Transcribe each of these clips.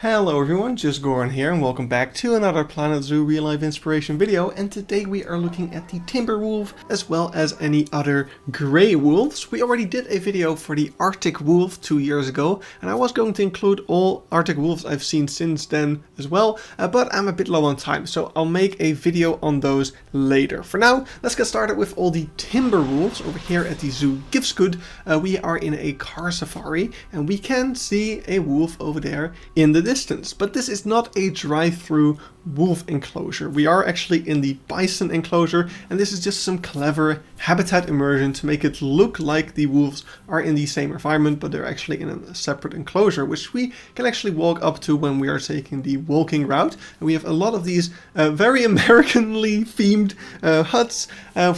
Hello everyone, just Goran here and welcome back to another Planet Zoo real life inspiration video, and today we are looking at the timber wolf as well as any other grey wolves. We already did a video for the Arctic wolf 2 years ago and I was going to include all Arctic wolves I've seen since then as well, but I'm a bit low on time, so I'll make a video on those later. For now, let's get started with all the timber wolves over here at the zoo Givskud. We are in a car safari and we can see a wolf over there in the distance, but this is not a drive-through wolf enclosure. We are actually in the bison enclosure, and this is just some clever habitat immersion to make it look like the wolves are in the same environment, but they're actually in a separate enclosure, which we can actually walk up to when we are taking the walking route. And we have a lot of these very Americanly themed huts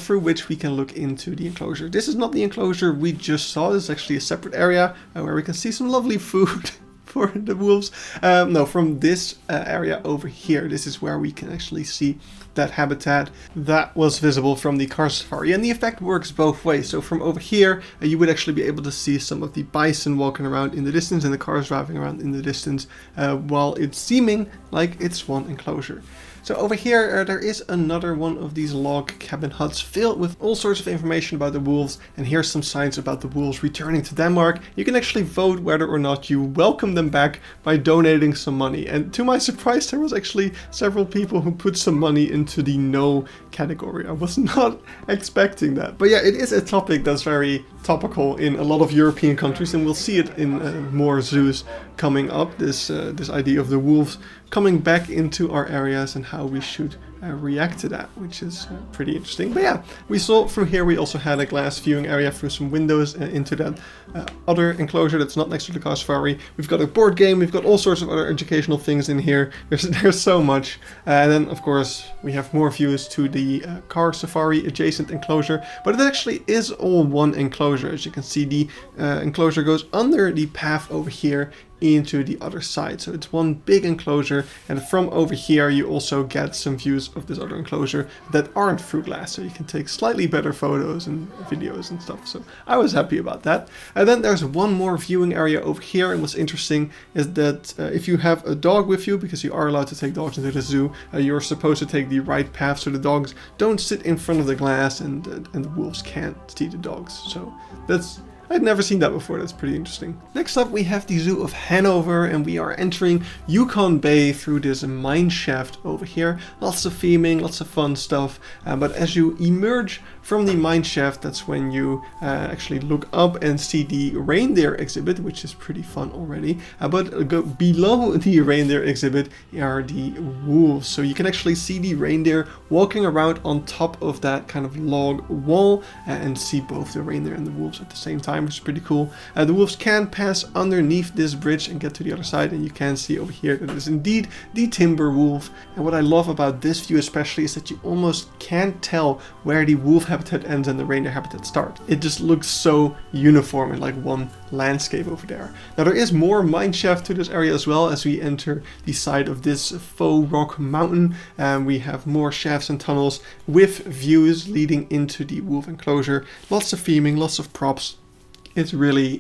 through which we can look into the enclosure. This is not the enclosure we just saw. This is actually a separate area where we can see some lovely food for the wolves. No, from this area over here, this is where we can actually see that habitat that was visible from the car safari, and the effect works both ways. So from over here you would actually be able to see some of the bison walking around in the distance and the cars driving around in the distance, while it's seeming like it's one enclosure. So over here there is another one of these log cabin huts filled with all sorts of information about the wolves, and here's some signs about the wolves returning to Denmark. You can actually vote whether or not you welcome them back by donating some money, and to my surprise there was actually several people who put some money into the no category. I was not expecting that, but yeah, it is a topic that's very topical in a lot of European countries, and we'll see it in more zoos coming up, this idea of the wolves coming back into our areas and how we should react to that, which is pretty interesting. But yeah, we saw through here we also had a glass viewing area through some windows into that other enclosure that's not next to the car safari. We've got a board game, we've got all sorts of other educational things in here. There's so much. And then of course we have more views to the car safari adjacent enclosure, but it actually is all one enclosure. As you can see, the enclosure goes under the path over here into the other side, so it's one big enclosure, and from over here you also get some views of this other enclosure that aren't through glass, so you can take slightly better photos and videos and stuff. So I was happy about that. And then there's one more viewing area over here, and what's interesting is that if you have a dog with you, because you are allowed to take dogs into the zoo, you're supposed to take the right path so the dogs don't sit in front of the glass and the wolves can't see the dogs. So I'd never seen that before. That's pretty interesting. Next up we have the Zoo of Hannover, and we are entering Yukon Bay through this mine shaft over here. Lots of theming, lots of fun stuff, but as you emerge from the mine shaft, that's when you actually look up and see the reindeer exhibit, which is pretty fun already. But below the reindeer exhibit are the wolves, so you can actually see the reindeer walking around on top of that kind of log wall and see both the reindeer and the wolves at the same time, which is pretty cool. The wolves can pass underneath this bridge and get to the other side, and you can see over here that it is indeed the timber wolf. And what I love about this view especially is that you almost can't tell where the wolf habitat ends and the reindeer habitat starts. It just looks so uniform in like one landscape over there. Now there is more mine shaft to this area as well. As we enter the side of this faux rock mountain, we have more shafts and tunnels with views leading into the wolf enclosure. Lots of theming, lots of props. It's really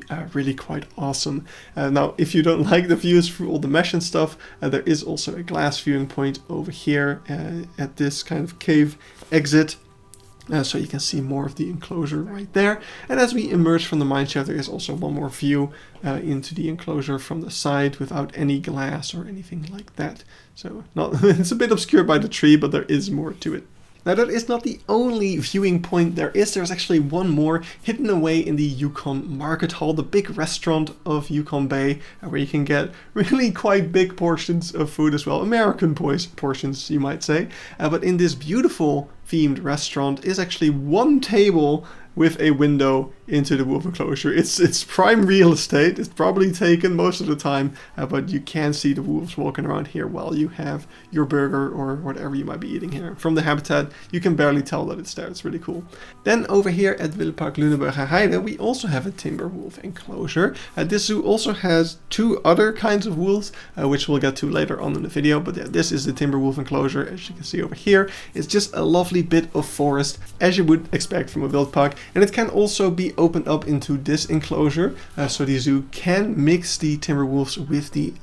quite awesome. Now, if you don't like the views through all the mesh and stuff, there is also a glass viewing point over here at this kind of cave exit. So you can see more of the enclosure right there. And as we emerge from the mine shaft, there is also one more view into the enclosure from the side without any glass or anything like that. So it's a bit obscured by the tree, but there is more to it. Now that is not the only viewing point there is. There's actually one more hidden away in the Yukon Market Hall, the big restaurant of Yukon Bay, where you can get really quite big portions of food as well. American portions, you might say. But in this beautiful themed restaurant is actually one table with a window into the wolf enclosure. It's prime real estate. It's probably taken most of the time, but you can see the wolves walking around here while you have your burger or whatever you might be eating here. From the habitat, you can barely tell that it's there. It's really cool. Then over here at Wildpark Lüneburger Heide, we also have a timber wolf enclosure. This zoo also has two other kinds of wolves, which we'll get to later on in the video. But yeah, this is the timber wolf enclosure. As you can see over here, it's just a lovely lovely bit of forest, as you would expect from a Wildpark. And it can also be opened up into this enclosure, so the zoo can mix the timber wolves with the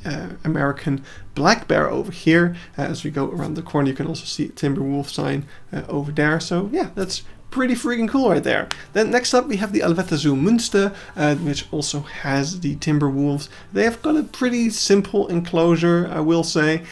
American black bear over here. As we go around the corner, you can also see a timber wolf sign over there. So yeah, that's pretty freaking cool right there. Then next up we have the Allwetterzoo Münster, which also has the timber wolves. They have got a pretty simple enclosure, I will say.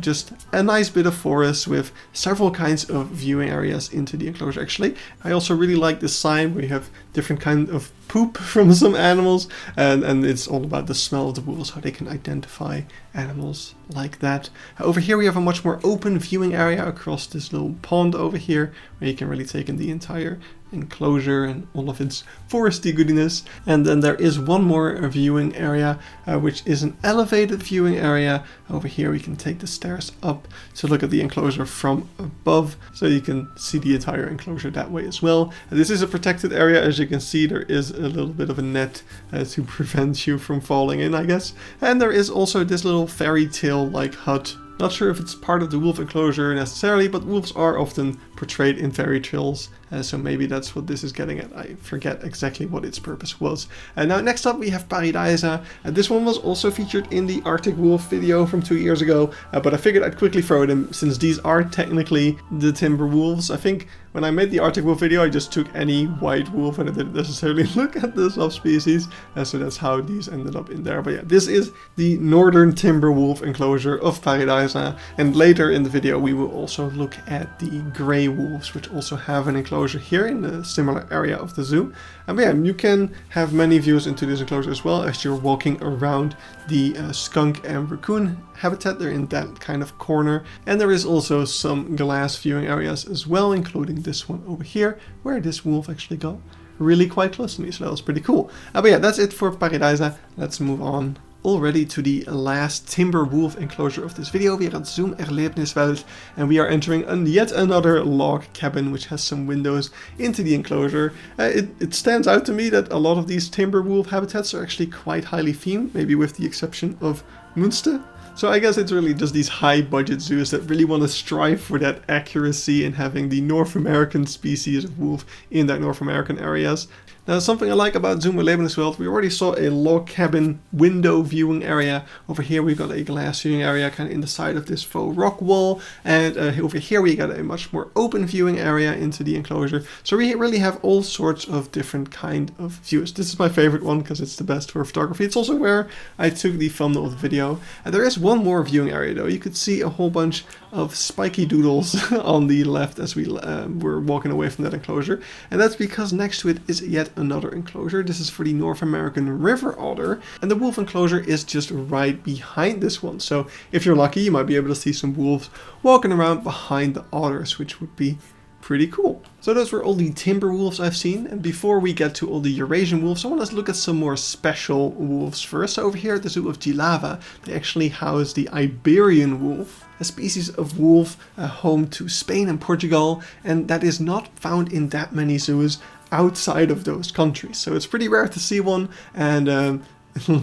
Just a nice bit of forest with several kinds of viewing areas into the enclosure actually. I also really like this sign where you have different kind of poop from some animals, and it's all about the smell of the wolves, how they can identify animals like that. Over here we have a much more open viewing area across this little pond over here, where you can really take in the entire enclosure and all of its foresty goodiness. And then there is one more viewing area, which is an elevated viewing area. Over here we can take the stairs up to look at the enclosure from above, so you can see the entire enclosure that way as well. This is a protected area. As you can see, there is a little bit of a net to prevent you from falling in, I guess. And there is also this little fairy tale like hut. Not sure if it's part of the wolf enclosure necessarily, but wolves are often portrayed in fairy tales, so maybe that's what this is getting at. I forget exactly what its purpose was. And now next up we have Pairi Daiza. This one was also featured in the Arctic Wolf video from 2 years ago, but I figured I'd quickly throw them since these are technically the timber wolves. I think when I made the Arctic Wolf video, I just took any white wolf and I didn't necessarily look at the subspecies, so that's how these ended up in there. But yeah, this is the northern timber wolf enclosure of Pairi Daiza, and later in the video we will also look at the grey wolves, which also have an enclosure here in a similar area of the zoo. And yeah, you can have many views into this enclosure as well as you're walking around the skunk and raccoon habitat. They're in that kind of corner, and there is also some glass viewing areas as well, including this one over here, where this wolf actually got really quite close to me, so that was pretty cool. But yeah, that's it for Pairi Daiza. Let's move on already to the last timber wolf enclosure of this video. We are at Zoom Erlebniswelt, and we are entering yet another log cabin which has some windows into the enclosure. It stands out to me that a lot of these timber wolf habitats are actually quite highly themed, maybe with the exception of Münster. So I guess it's really just these high budget zoos that really want to strive for that accuracy in having the North American species of wolf in that North American areas. Now, something I like about Zoom Erlebniswelt, we already saw a log cabin window viewing area. Over here we've got a glass viewing area kind of in the side of this faux rock wall, and over here we got a much more open viewing area into the enclosure. So we really have all sorts of different kind of views. This is my favorite one because it's the best for photography. It's also where I took the thumbnail of the video. And there is one more viewing area though. You could see a whole bunch of spiky doodles on the left as we were walking away from that enclosure, and that's because next to it is yet another enclosure. This is for the North American river otter, and the wolf enclosure is just right behind this one. So if you're lucky, you might be able to see some wolves walking around behind the otters, which would be pretty cool. So those were all the timber wolves I've seen, and before we get to all the Eurasian wolves, I want to look at some more special wolves first. So over here at the zoo of Jihlava, they actually house the Iberian wolf, a species of wolf home to Spain and Portugal, and that is not found in that many zoos outside of those countries. So it's pretty rare to see one, and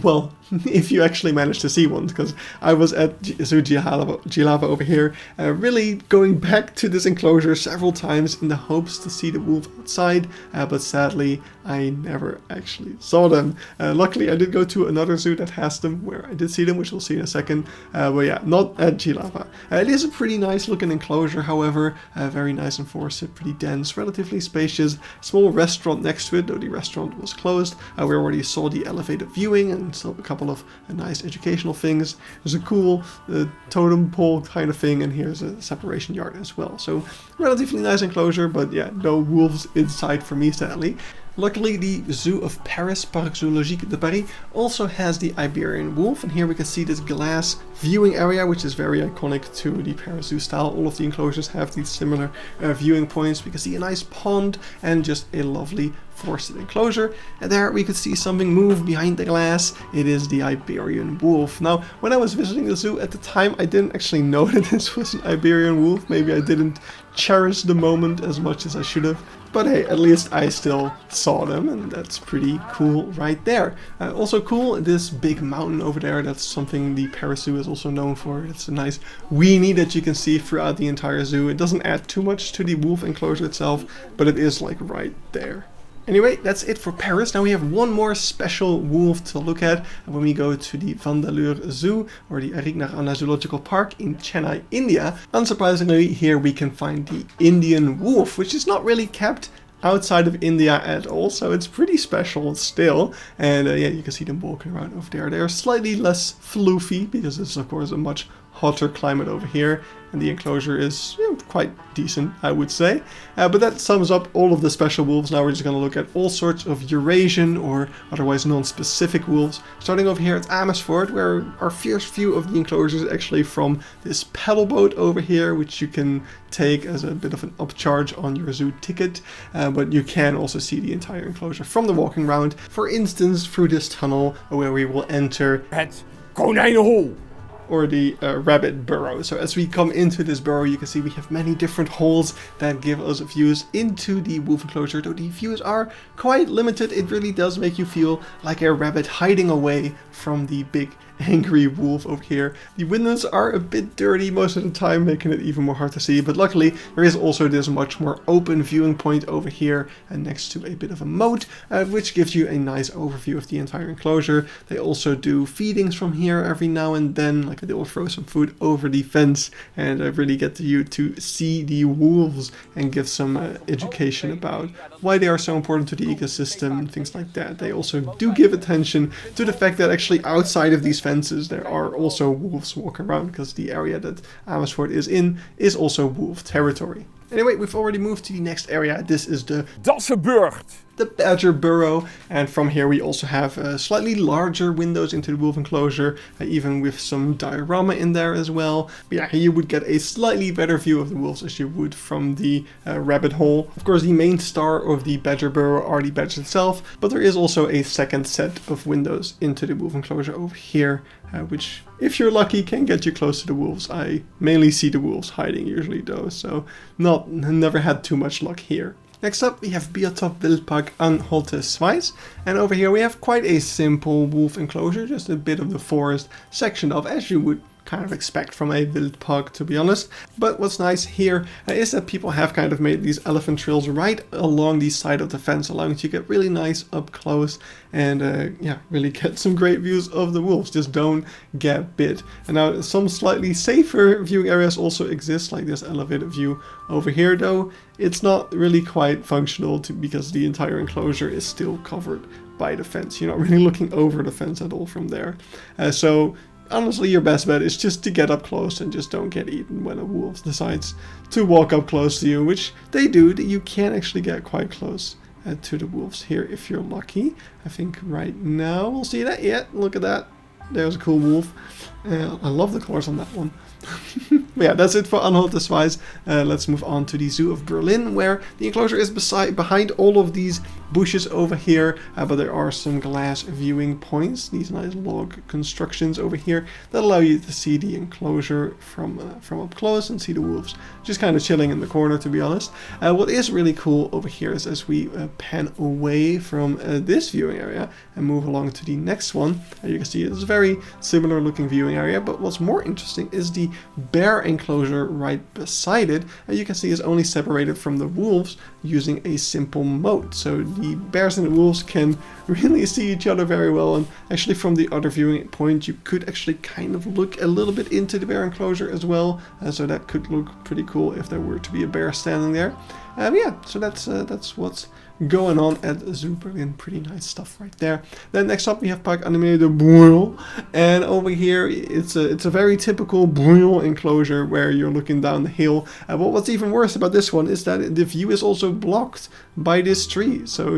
well, if you actually manage to see one, because I was at Zoo Jihlava over here, really going back to this enclosure several times in the hopes to see the wolf outside, but sadly I never actually saw them. Luckily I did go to another zoo that has them, where I did see them, which we'll see in a second, but yeah, not at Jihlava. It is a pretty nice looking enclosure, however, very nice and forested, pretty dense, relatively spacious, small restaurant next to it, though the restaurant was closed. We already saw the elevated viewing and saw a couple of nice educational things. There's a cool totem pole kind of thing, and here's a separation yard as well. So relatively nice enclosure, but yeah, no wolves inside for me, sadly. Luckily, the Zoo of Paris, Parc Zoologique de Paris, also has the Iberian wolf, and here we can see this glass viewing area, which is very iconic to the Paris Zoo style. All of the enclosures have these similar viewing points. We can see a nice pond and just a lovely forested enclosure, and there we could see something move behind the glass. It is the Iberian wolf. Now, when I was visiting the zoo at the time, I didn't actually know that this was an Iberian wolf. Maybe I didn't cherish the moment as much as I should have. But hey, at least I still saw them, and that's pretty cool right there. Also cool, this big mountain over there, that's something the Paris Zoo is also known for. It's a nice weenie that you can see throughout the entire zoo. It doesn't add too much to the wolf enclosure itself, but it is like right there. Anyway, that's it for Paris. Now we have one more special wolf to look at when we go to the Vandalur Zoo, or the Arignar Zoological Park in Chennai, India. Unsurprisingly, here we can find the Indian wolf, which is not really kept outside of India at all, so it's pretty special still. And yeah, you can see them walking around over there. They're slightly less floofy because it's of course a much hotter climate over here, and the enclosure is quite decent, I would say. But that sums up all of the special wolves. Now we're just going to look at all sorts of Eurasian or otherwise non-specific wolves. Starting over here at Amersfoort, where our first view of the enclosure is actually from this paddle boat over here, which you can take as a bit of an upcharge on your zoo ticket. But you can also see the entire enclosure from the walking round. For instance, through this tunnel where we will enter Het Konijnenhol, or the rabbit burrow. So as we come into this burrow, you can see we have many different holes that give us views into the wolf enclosure. Though the views are quite limited, it really does make you feel like a rabbit hiding away from the big angry wolf over here. The windows are a bit dirty most of the time, making it even more hard to see, but luckily there is also this much more open viewing point over here and next to a bit of a moat, which gives you a nice overview of the entire enclosure. They also do feedings from here every now and then, like they will throw some food over the fence and really get you to see the wolves and give some education about why they are so important to the ecosystem and things like that. They also do give attention to the fact that actually outside of these fences there are also wolves walking around, because the area that Amersfoort is in is also wolf territory. Anyway, we've already moved to the next area. This is the Dassenburg, the badger burrow, and from here we also have slightly larger windows into the wolf enclosure, even with some diorama in there as well. But yeah, here you would get a slightly better view of the wolves as you would from the rabbit hole. Of course, the main star of the badger burrow are the badgers itself, but there is also a second set of windows into the wolf enclosure over here, which, if you're lucky, can get you close to the wolves. I mainly see the wolves hiding usually though, so never had too much luck here. Next up we have Biotopwildpark Anholter, Schweiz, and over here we have quite a simple wolf enclosure, just a bit of the forest sectioned off as you would kind of expect from a Wildpark, to be honest. But what's nice here is that people have kind of made these elephant trails right along the side of the fence, allowing you to get really nice up close and yeah, really get some great views of the wolves. Just don't get bit. And now some slightly safer viewing areas also exist, like this elevated view over here, though it's not really quite functional because the entire enclosure is still covered by the fence. You're not really looking over the fence at all from there. So honestly, your best bet is just to get up close and just don't get eaten when a wolf decides to walk up close to you, which they do. You can actually get quite close to the wolves here if you're lucky. I think right now we'll see that. Yeah, look at that. There's a cool wolf. I love the colors on that one. But yeah, that's it for Anholter, Schweiz. Let's move on to the Zoo of Berlin, where the enclosure is behind all of these bushes over here, but there are some glass viewing points, these nice log constructions over here that allow you to see the enclosure from up close and see the wolves just kind of chilling in the corner, to be honest. What is really cool over here is as we pan away from this viewing area and move along to the next one, you can see it's a very similar looking viewing area, but what's more interesting is the bear enclosure right beside it. You can see is only separated from the wolves using a simple moat, so the bears and the wolves can really see each other very well. And actually from the other viewing point you could actually kind of look a little bit into the bear enclosure as well, so that could look pretty cool if there were to be a bear standing there. Yeah, so that's what's going on at Zoo Berlin. Pretty nice stuff right there. Then next up we have Parc de Bouillon, and over here it's a very typical Bouillon enclosure where you're looking down the hill. But what's even worse about this one is that the view is also blocked by this tree, so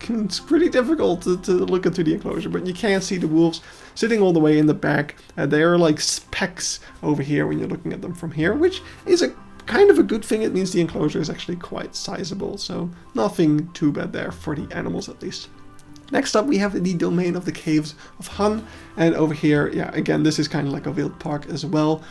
it's pretty difficult to look into the enclosure, but you can see the wolves sitting all the way in the back. They are like specks over here when you're looking at them from here, which is a kind of a good thing. It means the enclosure is actually quite sizable, so nothing too bad there for the animals at least. Next up, we have the domain of the caves of Han, and over here, yeah, again, this is kind of like a Wildpark as well,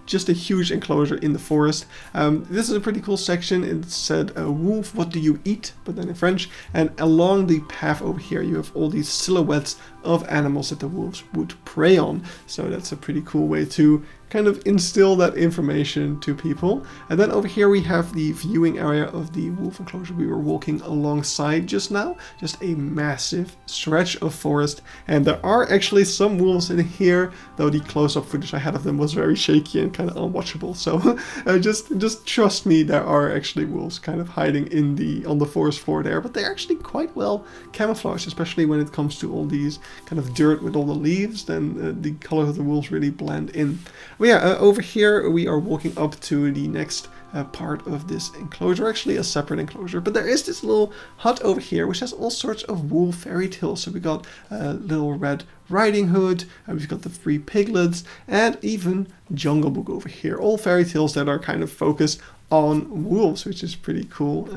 just a huge enclosure in the forest. This is a pretty cool section. It said, wolf, what do you eat? But then in French, and along the path over here, you have all these silhouettes of animals that the wolves would prey on. So that's a pretty cool way to kind of instill that information to people. And then over here we have the viewing area of the wolf enclosure we were walking alongside just now. Just a massive stretch of forest, and there are actually some wolves in here, though the close-up footage I had of them was very shaky and kind of unwatchable. So just trust me, there are actually wolves kind of hiding in on the forest floor there, but they're actually quite well camouflaged, especially when it comes to all these kind of dirt with all the leaves. Then the colors of the wolves really blend in. But yeah, over here we are walking up to the next part of this enclosure, actually a separate enclosure, but there is this little hut over here which has all sorts of wool fairy tales. So we got Little Red Riding Hood, and we've got the 3 piglets, and even Jungle Book over here, all fairy tales that are kind of focused on wolves, which is pretty cool.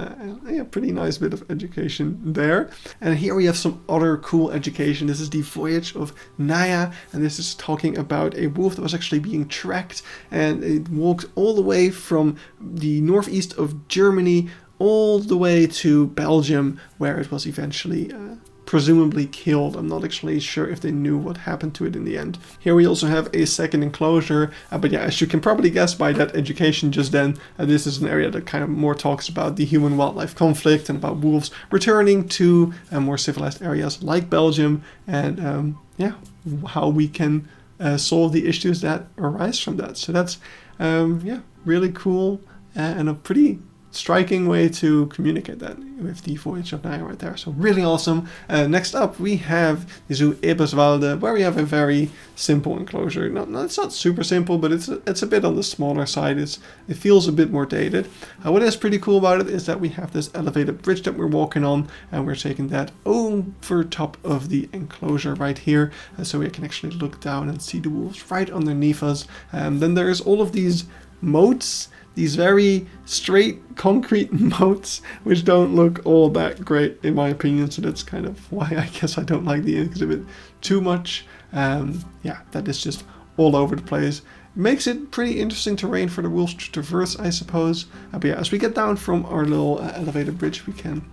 Yeah, pretty nice bit of education there. And here we have some other cool education. This is the Voyage of Naya, and this is talking about a wolf that was actually being tracked, and it walked all the way from the northeast of Germany all the way to Belgium, where it was eventually presumably killed. I'm not actually sure if they knew what happened to it in the end. Here we also have a second enclosure, but yeah, as you can probably guess by that education just then, this is an area that kind of more talks about the human-wildlife conflict and about wolves returning to more civilized areas like Belgium, and yeah, how we can solve the issues that arise from that. So that's yeah, really cool and a pretty striking way to communicate that with the Voyage of Naya right there. So really awesome. Next up we have the Zoo Eberswalde, where we have a very simple enclosure. It's not super simple, but it's a bit on the smaller side. It feels a bit more dated. What is pretty cool about it is that we have this elevated bridge that we're walking on, and we're taking that over top of the enclosure right here, so we can actually look down and see the wolves right underneath us. And then there's all of these moats, these very straight concrete moats, which don't look all that great in my opinion. So that's kind of why I guess I don't like the exhibit too much. Yeah, that is just all over the place. Makes it pretty interesting terrain for the wolves to traverse, I suppose. But yeah, as we get down from our little elevated bridge, we can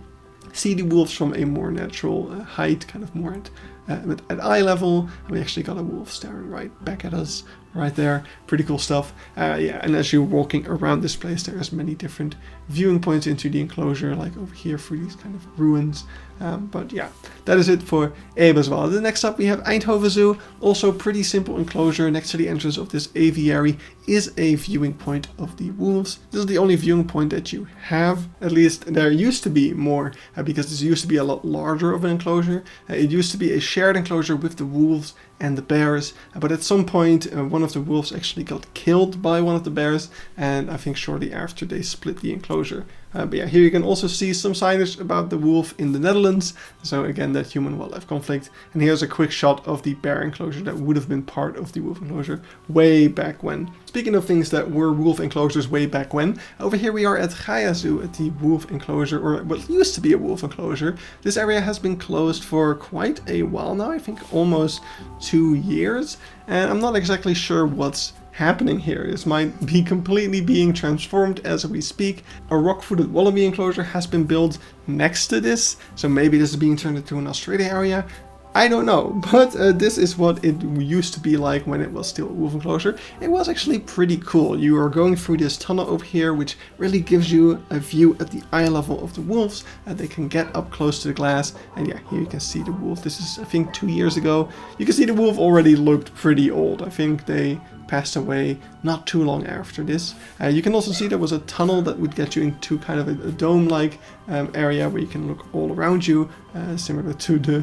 see the wolves from a more natural height, kind of more at eye level. And we actually got a wolf staring right back at us right there. Pretty cool stuff. Yeah, and as you're walking around this place, there's many different viewing points into the enclosure, like over here through these kind of ruins. But yeah, that is it for Eberswalde. Next up we have Eindhoven Zoo, also pretty simple enclosure. Next to the entrance of this aviary is a viewing point of the wolves. This is the only viewing point that you have. At least there used to be more, because this used to be a lot larger of an enclosure. It used to be a shared enclosure with the wolves and the bears, but at some point one of the wolves actually got killed by one of the bears, and I think shortly after they split the enclosure. But yeah, here you can also see some signage about the wolf in the Netherlands, so again that human-wildlife conflict. And here's a quick shot of the bear enclosure that would have been part of the wolf enclosure way back when. Speaking of things that were wolf enclosures way back when, over here we are at GaiaZoo, at the wolf enclosure, or what used to be a wolf enclosure. This area has been closed for quite a while now, I think almost 2 years, and I'm not exactly sure what's happening here. This might be completely being transformed as we speak. A rock-footed wallaby enclosure has been built next to this, so maybe this is being turned into an Australia area. I don't know, but this is what it used to be like when it was still a wolf enclosure. It was actually pretty cool. You are going through this tunnel over here, which really gives you a view at the eye level of the wolves. They can get up close to the glass, and yeah, here you can see the wolf. This is, I think, 2 years ago. You can see the wolf already looked pretty old. I think they passed away not too long after this. You can also see there was a tunnel that would get you into kind of a dome-like area where you can look all around you, similar to the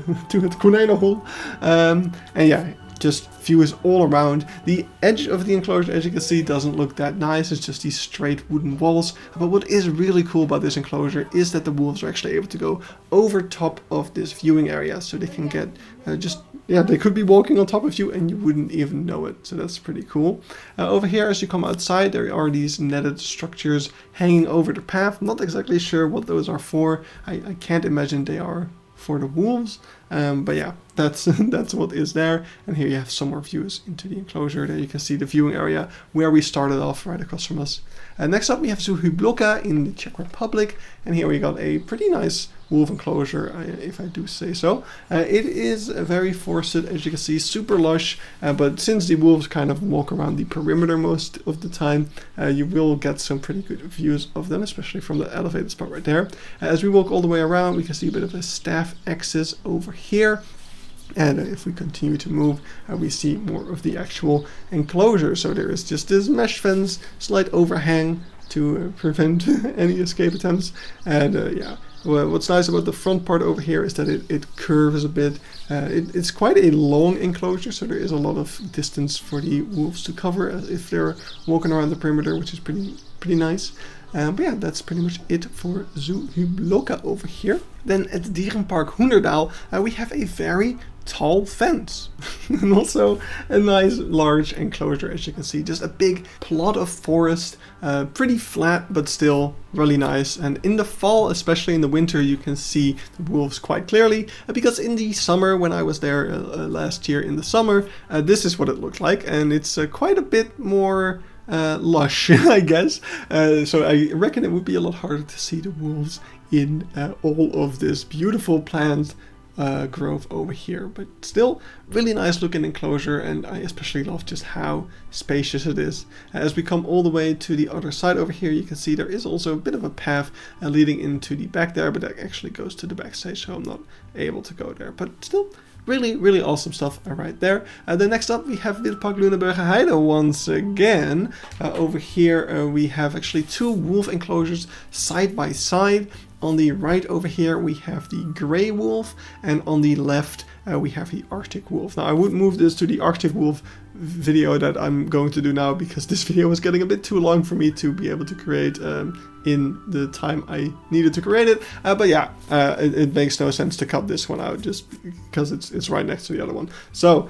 konijnenhol. And yeah, just views all around. The edge of the enclosure, as you can see, doesn't look that nice. It's just these straight wooden walls. But what is really cool about this enclosure is that the wolves are actually able to go over top of this viewing area, so they can get yeah, they could be walking on top of you and you wouldn't even know it. So that's pretty cool. Over here, as you come outside, there are these netted structures hanging over the path. I'm not exactly sure what those are for. I can't imagine they are for the wolves. But yeah, that's what is there. And here you have some more views into the enclosure. There you can see the viewing area where we started off right across from us. Next up we have Zoo Hluboká in the Czech Republic, and here we got a pretty nice wolf enclosure, if I do say so. It is very forested, as you can see, super lush, but since the wolves kind of walk around the perimeter most of the time, you will get some pretty good views of them, especially from the elevated spot right there. As we walk all the way around, we can see a bit of a staff access over here. And if we continue to move, we see more of the actual enclosure. So there is just this mesh fence, slight overhang to prevent any escape attempts. And yeah, well, what's nice about the front part over here is that it curves a bit. It's quite a long enclosure, so there is a lot of distance for the wolves to cover if they're walking around the perimeter, which is pretty nice. But yeah, that's pretty much it for Zoo Hluboká over here. Then at Dierenpark Hoenderdaell, we have a very tall fence and also a nice large enclosure, as you can see, just a big plot of forest, pretty flat but still really nice. And in the fall, especially in the winter, you can see the wolves quite clearly, because in the summer when I was there last year in the summer, this is what it looked like, and it's quite a bit more lush, I guess. So I reckon it would be a lot harder to see the wolves in all of this beautiful plant grove over here, but still really nice looking enclosure, and I especially love just how spacious it is. As we come all the way to the other side over here, you can see there is also a bit of a path leading into the back there, but that actually goes to the backstage, so I'm not able to go there, but still really awesome stuff right there. Then next up we have Wildpark Lüneburger Heide once again. Over here we have actually two wolf enclosures side by side. On the right over here we have the grey wolf, and on the left we have the Arctic wolf. Now I would move this to the Arctic wolf video that I'm going to do now, because this video was getting a bit too long for me to be able to create in the time I needed to create it. But yeah, it makes no sense to cut this one out just because it's right next to the other one. So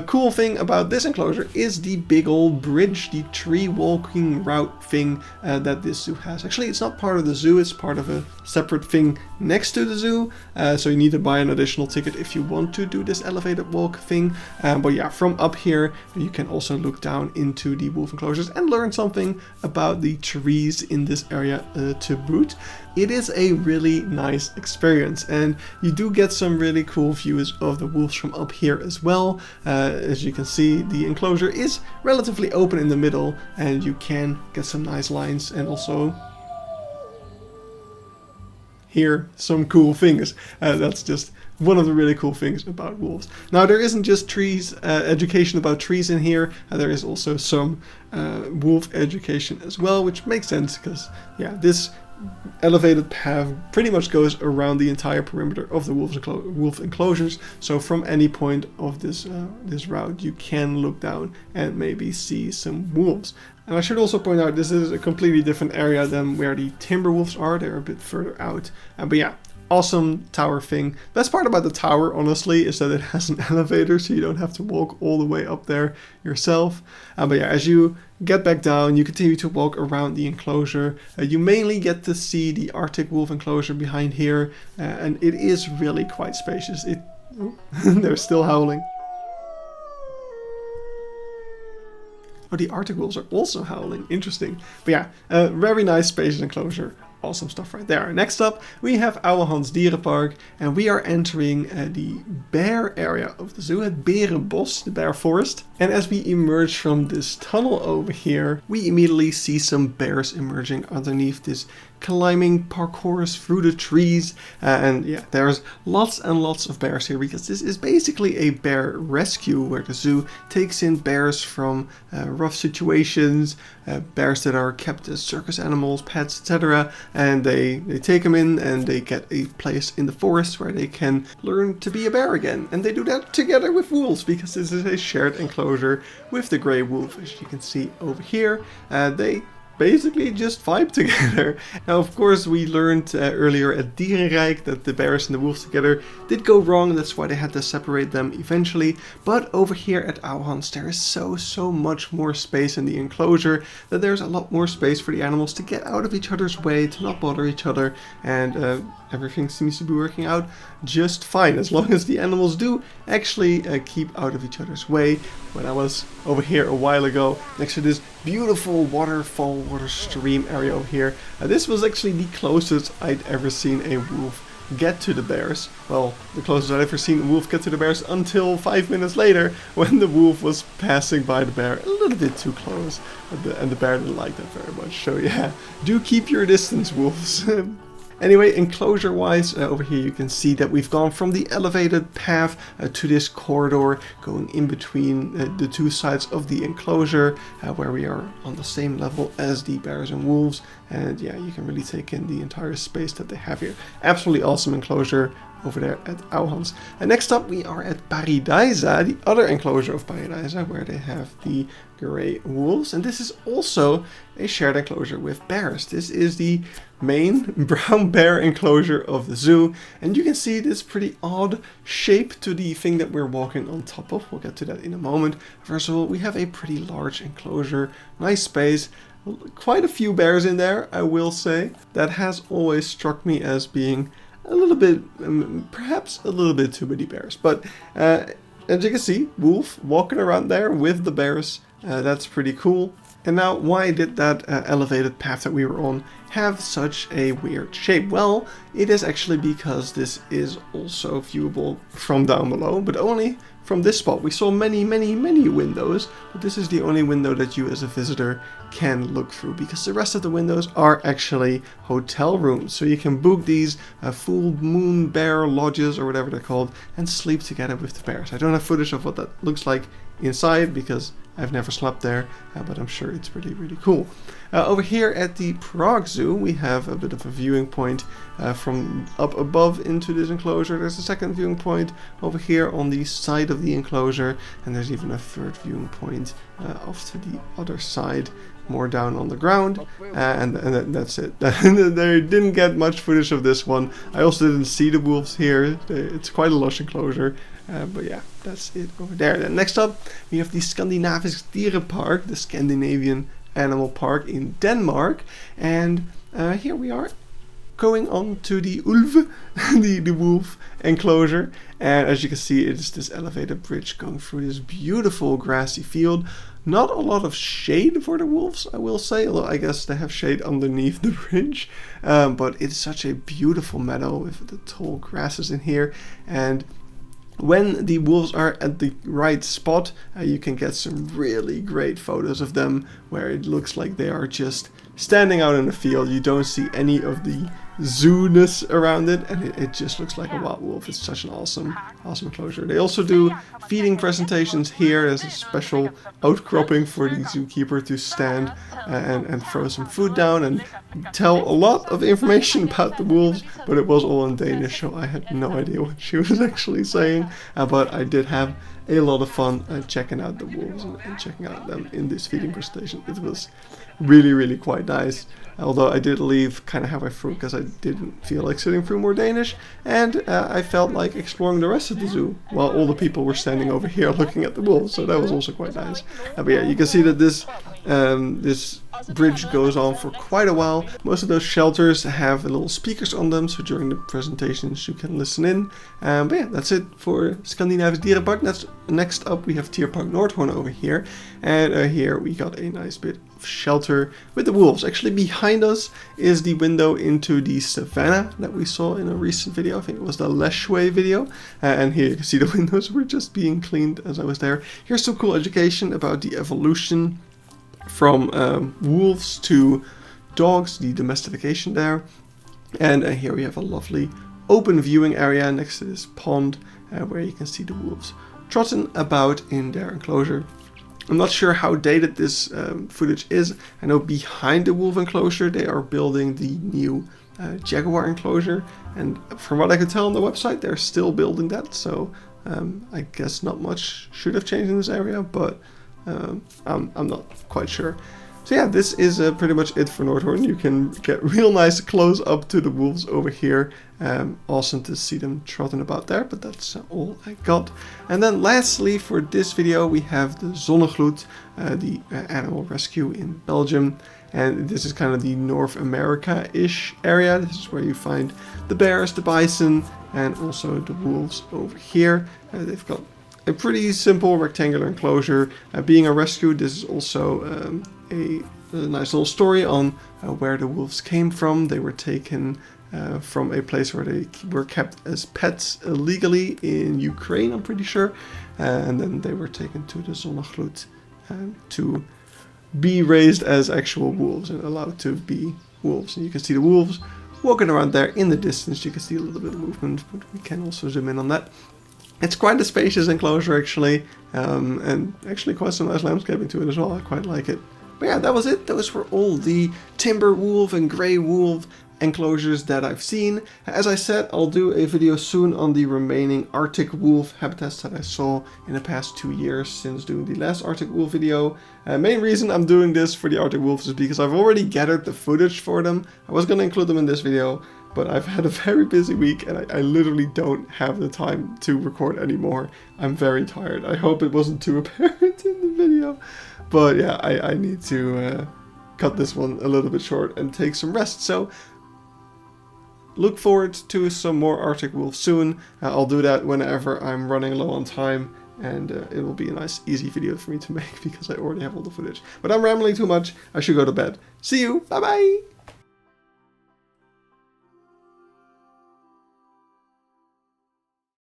cool thing about this enclosure is the big old bridge, the tree walking route thing that this zoo has. Actually, it's not part of the zoo, it's part of a separate thing next to the zoo. So you need to buy an additional ticket if you want to do this elevated walk thing. But yeah, from up here you can also look down into the wolf enclosures and learn something about the trees in this area to boot. It is a really nice experience, and you do get some really cool views of the wolves from up here as well. As you can see, the enclosure is relatively open in the middle, and you can get some nice lines and also hear some cool things. That's just one of the really cool things about wolves. Now there isn't just trees, education about trees in here, there is also some wolf education as well, which makes sense because yeah, this elevated path pretty much goes around the entire perimeter of the wolf enclosures. So from any point of this route you can look down and maybe see some wolves. And I should also point out this is a completely different area than where the timber wolves are. They're a bit further out. But yeah, awesome tower thing. Best part about the tower, honestly, is that it has an elevator, so you don't have to walk all the way up there yourself. But yeah, as you get back down, you continue to walk around the enclosure. You mainly get to see the Arctic wolf enclosure behind here, and it is really quite spacious. They're still howling. Oh, the Arctic wolves are also howling. Interesting. But yeah, very nice spacious enclosure. Awesome stuff right there. Next up, we have Ouwehands Dierenpark, and we are entering the bear area of the zoo, het Berenbos, the bear forest. And as we emerge from this tunnel over here, we immediately see some bears emerging underneath this climbing parkours through the trees, and yeah, there's lots and lots of bears here because this is basically a bear rescue where the zoo takes in bears from rough situations, bears that are kept as circus animals, pets, etc., and they take them in and they get a place in the forest where they can learn to be a bear again, and they do that together with wolves because this is a shared enclosure with the grey wolf, as you can see over here. They basically just vibe together. Now, of course, we learned earlier at Dierenrijk that the bears and the wolves together did go wrong. That's why they had to separate them eventually. But over here at Ouwehands, there is so much more space in the enclosure, that there's a lot more space for the animals to get out of each other's way, to not bother each other, and everything seems to be working out just fine, as long as the animals do actually keep out of each other's way. When I was over here a while ago, next to this beautiful waterfall, water stream area over here, this was actually the closest I'd ever seen a wolf get to the bears. Well, the closest I'd ever seen a wolf get to the bears until 5 minutes later, when the wolf was passing by the bear a little bit too close, and the bear didn't like that very much. So yeah, do keep your distance, wolves. Anyway, enclosure wise, over here you can see that we've gone from the elevated path to this corridor going in between the two sides of the enclosure, where we are on the same level as the bears and wolves. And yeah, you can really take in the entire space that they have here. Absolutely awesome enclosure over there at Ouwehands. And next up we are at Pairi Daiza, the other enclosure of Pairi Daiza, where they have the grey wolves. And this is also a shared enclosure with bears. This is the main brown bear enclosure of the zoo. And you can see this pretty odd shape to the thing that we're walking on top of. We'll get to that in a moment. First of all, we have a pretty large enclosure, nice space. Quite a few bears in there, I will say. That has always struck me as being a little bit, perhaps a little bit too many bears. But as you can see, wolf walking around there with the bears. That's pretty cool. And now, why did that elevated path that we were on have such a weird shape? Well, it is actually because this is also viewable from down below, but only from this spot. We saw many windows, but this is the only window that you as a visitor can look through, because the rest of the windows are actually hotel rooms. So you can book these full moon bear lodges, or whatever they're called, and sleep together with the bears. I don't have footage of what that looks like inside, because I've never slept there, but I'm sure it's really cool. Over here at the Prague Zoo, we have a bit of a viewing point from up above into this enclosure. There's a second viewing point over here on the side of the enclosure, and there's even a third viewing point off to the other side, more down on the ground, and that's it. They didn't get much footage of this one. I also didn't see the wolves here. It's quite a lush enclosure. But yeah, that's it over there. Then next up, we have the Skandinavisk Dyrepark, the Scandinavian animal park in Denmark. And here we are going on to the Ulv, the wolf enclosure. And as you can see, it is this elevated bridge going through this beautiful grassy field. Not a lot of shade for the wolves, I will say, although I guess they have shade underneath the bridge. But it's such a beautiful meadow with the tall grasses in here. And when the wolves are at the right spot, you can get some really great photos of them, where it looks like they are just standing out in the field. You don't see any of the zoo-ness around it, and it just looks like a wild wolf. It's such an awesome enclosure. They also do feeding presentations here. There's a special outcropping for the zookeeper to stand and throw some food down and tell a lot of information about the wolves, but it was all in Danish, so I had no idea what she was actually saying, but I did have a lot of fun checking out the wolves and checking out them in this feeding presentation. It was really quite nice, although I did leave kind of halfway through because I didn't feel like sitting through more Danish, and I felt like exploring the rest of the zoo while all the people were standing over here looking at the wolves, so that was also quite nice. But yeah, you can see that this bridge goes on for quite a while. Most of those shelters have little speakers on them, so during the presentations you can listen in. But yeah, that's it for Skandinavisk Dyrepark. Next up we have Tierpark Nordhorn over here, and here we got a nice bit of shelter with the wolves. Actually behind us is the window into the savannah that we saw in a recent video. I think it was the Leshway video, and here you can see the windows were just being cleaned as I was there. Here's some cool education about the evolution from wolves to dogs, the domestication there. And here we have a lovely open viewing area next to this pond where you can see the wolves trotting about in their enclosure. I'm not sure how dated this footage is. I know behind the wolf enclosure they are building the new jaguar enclosure, and from what I could tell on the website they're still building that, so I guess not much should have changed in this area, but I'm not quite sure. So yeah, this is pretty much it for Nordhorn. You can get real nice close up to the wolves over here. Awesome to see them trotting about there, but that's all I got. And then lastly for this video we have the Zonnegloed, the animal rescue in Belgium. And this is kind of the North America-ish area. This is where you find the bears, the bison, and also the wolves over here. They've got a pretty simple rectangular enclosure. Being a rescue, this is also a nice little story on where the wolves came from. They were taken from a place where they were kept as pets illegally in Ukraine, I'm pretty sure. And then they were taken to the Zonnegloed to be raised as actual wolves and allowed to be wolves. And you can see the wolves walking around there in the distance. You can see a little bit of movement, but we can also zoom in on that. It's quite a spacious enclosure actually, and actually quite some nice landscaping to it as well. I quite like it. But yeah, that was it. Those were all the timber wolf and grey wolf enclosures that I've seen. As I said, I'll do a video soon on the remaining Arctic wolf habitats that I saw in the past 2 years since doing the last Arctic wolf video. Main reason I'm doing this for the Arctic wolves is because I've already gathered the footage for them. I was going to include them in this video, but I've had a very busy week and I literally don't have the time to record anymore. I'm very tired. I hope it wasn't too apparent in the video. But yeah, I need to cut this one a little bit short and take some rest. So look forward to some more Arctic wolf soon. I'll do that whenever I'm running low on time. And it will be a nice easy video for me to make because I already have all the footage. But I'm rambling too much. I should go to bed. See you. Bye bye.